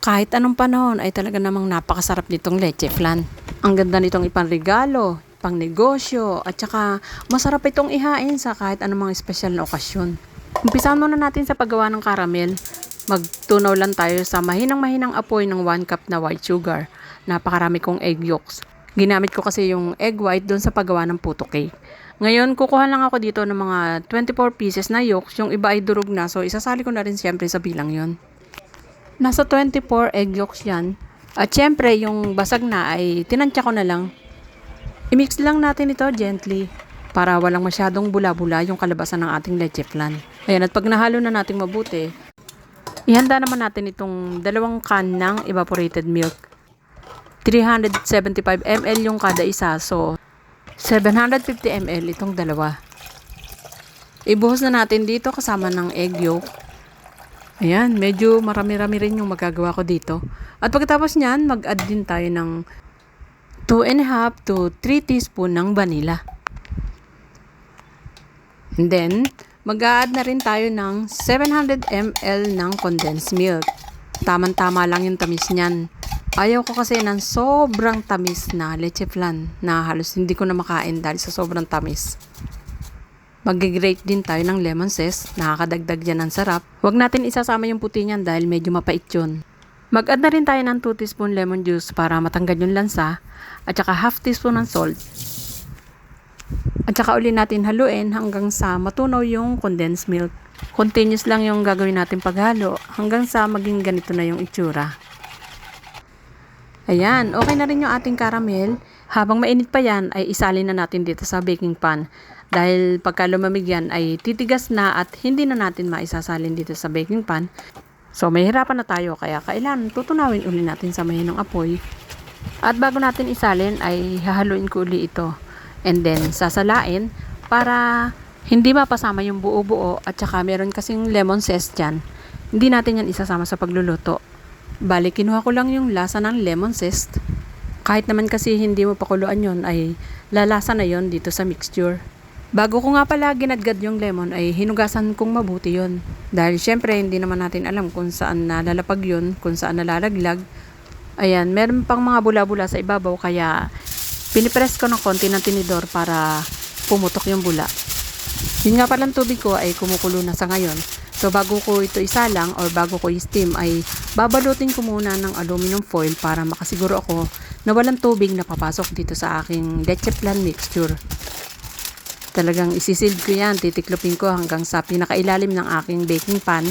Kahit anong panahon ay talaga namang napakasarap nitong leche flan. Ang ganda nitong ipanregalo, pang negosyo, at saka masarap itong ihain sa kahit anong mga espesyal na okasyon. Umpisahan muna natin sa paggawa ng caramel. Magtunaw lang tayo sa mahinang-mahinang apoy ng 1 cup na white sugar. Napakarami kong egg yolks. Ginamit ko kasi yung egg white doon sa paggawa ng puto cake. Ngayon, kukuha lang ako dito ng mga 24 pieces na yolks. Yung iba ay durog na, so isasali ko na rin siyempre sa bilang yon. Nasa 24 egg yolks yan. At syempre, yung basag na ay tinansya ko na lang. I-mix lang natin ito gently para walang masyadong bula-bula yung kalabasan ng ating leche flan. Ayan, at pag nahalo na natin mabuti, ihanda naman natin itong 2 can ng evaporated milk. 375 ml yung kada isa, so 750 ml itong dalawa. Ibuhos na natin dito kasama ng egg yolk. Ayan, medyo marami-rami rin yung magagawa ko dito. At pagkatapos nyan, mag-add din tayo ng 2.5 to 3 teaspoon ng vanilla. And then, mag-a-add na rin tayo ng 700 ml ng condensed milk. Tamang-tama lang yung tamis niyan. Ayaw ko kasi ng sobrang tamis na leche flan na halos hindi ko na makain dahil sa sobrang tamis. Mag-grate din tayo ng lemon zest, nakakadagdag yan ng sarap. Huwag natin isasama yung puti niyan dahil medyo mapait yun. Mag-add na rin tayo ng 2 teaspoon lemon juice para matanggal yung lansa at saka half teaspoon ng salt. At saka uli natin haluin hanggang sa matunaw yung condensed milk. Continuous lang yung gagawin natin paghalo hanggang sa maging ganito na yung itsura. Ayan, okay na rin yung ating caramel. Habang mainit pa yan, ay isalin na natin dito sa baking pan. Dahil pagka lumamig yan ay titigas na at hindi na natin maisasalin dito sa baking pan. So may hirapan na tayo kaya kailangan tutunawin uli natin sa mahinang apoy. At bago natin isalin ay hahaluin ko uli ito. And then sasalain para hindi mapasama yung buo-buo at saka meron kasing lemon zest dyan. Hindi natin yan isasama sa pagluluto. Bali, kinuha ko lang yung lasa ng lemon zest. Kahit naman kasi hindi mo pakuluan yun, ay lalasa na yon dito sa mixture. Bago ko nga pala ginadgad yung lemon, ay hinugasan kong mabuti yon. Dahil syempre, hindi naman natin alam kung saan nalalapag yun, kung saan nalalaglag. Ayan, meron pang mga bula-bula sa ibabaw, kaya pinipress ko ng konti ng tinidor para pumutok yung bula. Yun nga palang tubig ko ay kumukulo na sa ngayon. So bago ko ito isalang or bago ko i-steam ay babalutin ko muna ng aluminum foil para makasiguro ako na walang tubig na papasok dito sa aking leche flan mixture. Talagang isisid ko yan, titiklopin ko hanggang sa pinakailalim ng aking baking pan.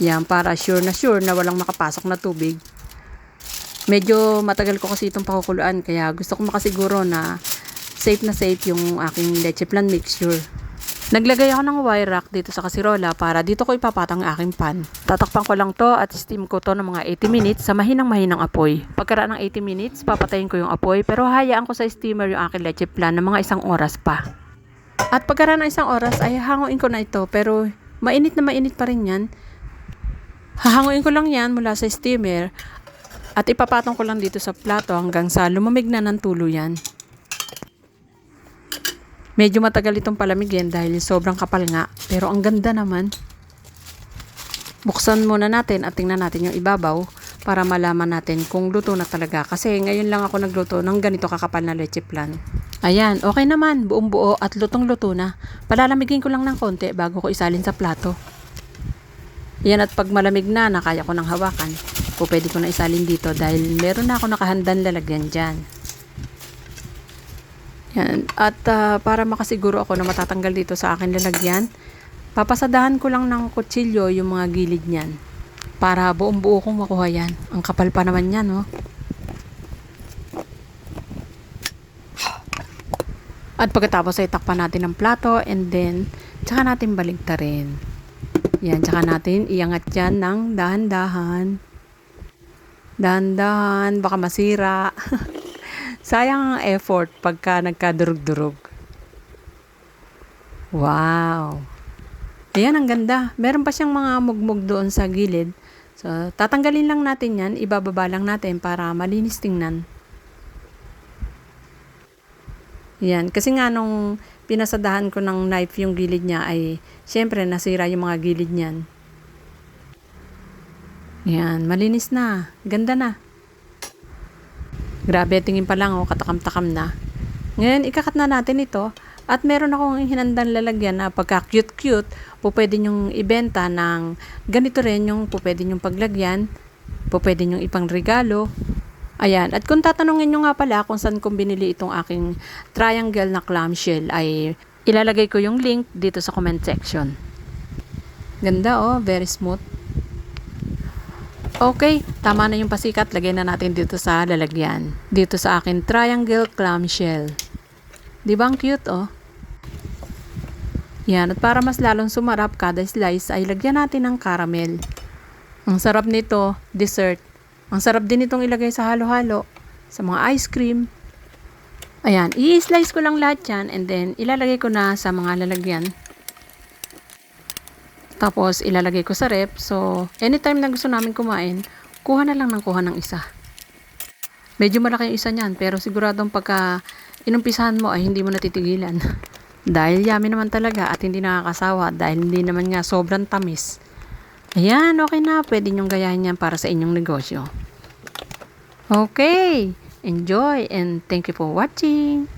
Yan, para sure na walang makapasok na tubig. Medyo matagal ko kasi itong pakukuluan kaya gusto ko makasiguro na safe yung aking leche flan mixture. Naglagay ako ng wire rack dito sa kasirola para dito ko ipapatang aking pan. Tatakpan ko lang to at steam ko to ng mga 80 minutes sa mahinang apoy. Pagkaraan ng 80 minutes, papatayin ko yung apoy pero hayaan ko sa steamer yung aking leche flan ng mga 1 oras pa. At pagkaraan ng 1 oras ay hanguin ko na ito pero mainit pa rin yan. Hahanguin ko lang yan mula sa steamer at ipapatong ko lang dito sa plato hanggang sa lumamig na ng tuluyan. Medyo matagal itong palamigin dahil sobrang kapal nga. Pero ang ganda naman. Buksan muna natin at tingnan natin yung ibabaw para malaman natin kung luto na talaga. Kasi ngayon lang ako nagluto ng ganito kakapal na leche flan. Ayan, okay naman. Buong buo at lutong-luto na. Palalamigin ko lang ng konti bago ko isalin sa plato. Yan, at pag malamig na, kaya ko nang hawakan. Pwede ko na isalin dito dahil meron na ako nakahandang lalagyan dyan. Yan. At para makasiguro ako na matatanggal dito sa akin lalagyan, papasadahan ko lang ng kutsilyo yung mga gilid niyan para buong buo kong makuha yan. Ang kapal pa naman yan, oh. At pagkatapos ay takpan natin ng plato and then tsaka natin baligtarin. Yan, tsaka natin iangat yan ng dahan-dahan. Dahan-dahan, baka masira. Sayang ang effort pagka nagkadurog-durog. Wow! Ayan, ang ganda. Meron pa siyang mga mugmug doon sa gilid. So, tatanggalin lang natin yan. Ibababa lang natin para malinis tingnan. Yan. Kasi nga nung pinasadahan ko ng knife yung gilid niya ay syempre nasira yung mga gilid niyan. Yan, malinis na. Ganda na. Grabe, tingin pa lang, oh, katakam-takam na. Ngayon, ikakat na natin ito. At meron akong hinandang lalagyan na pagka cute-cute, po pwede nyong ibenta ng ganito rin yung po pwede nyong paglagyan, po pwede nyong ipang regalo. Ayan, at kung tatanungin nyo nga pala kung saan kong binili itong aking triangle na clamshell, ay ilalagay ko yung link dito sa comment section. Ganda, oh, very smooth. Okay, tama na yung pasikat. Lagay na natin dito sa lalagyan. Dito sa akin triangle clamshell. Di ba ang cute, oh? Yan, at para mas lalong sumarap kada slice ay lagyan natin ng caramel. Ang sarap nito, dessert. Ang sarap din itong ilagay sa halo-halo, sa mga ice cream. Ayan, i-slice ko lang lahat yan and then ilalagay ko na sa mga lalagyan. Tapos, ilalagay ko sa rep. So, anytime na gusto namin kumain, kuha na lang ng kuha ng isa. Medyo malaki yung isa niyan, pero siguradong pagka inumpisahan mo ay hindi mo natitigilan. Dahil yummy naman talaga at hindi nakakasawa dahil hindi naman nga sobrang tamis. Ayan, okay na. Pwede nyong gayahin yan para sa inyong negosyo. Okay, enjoy and thank you for watching.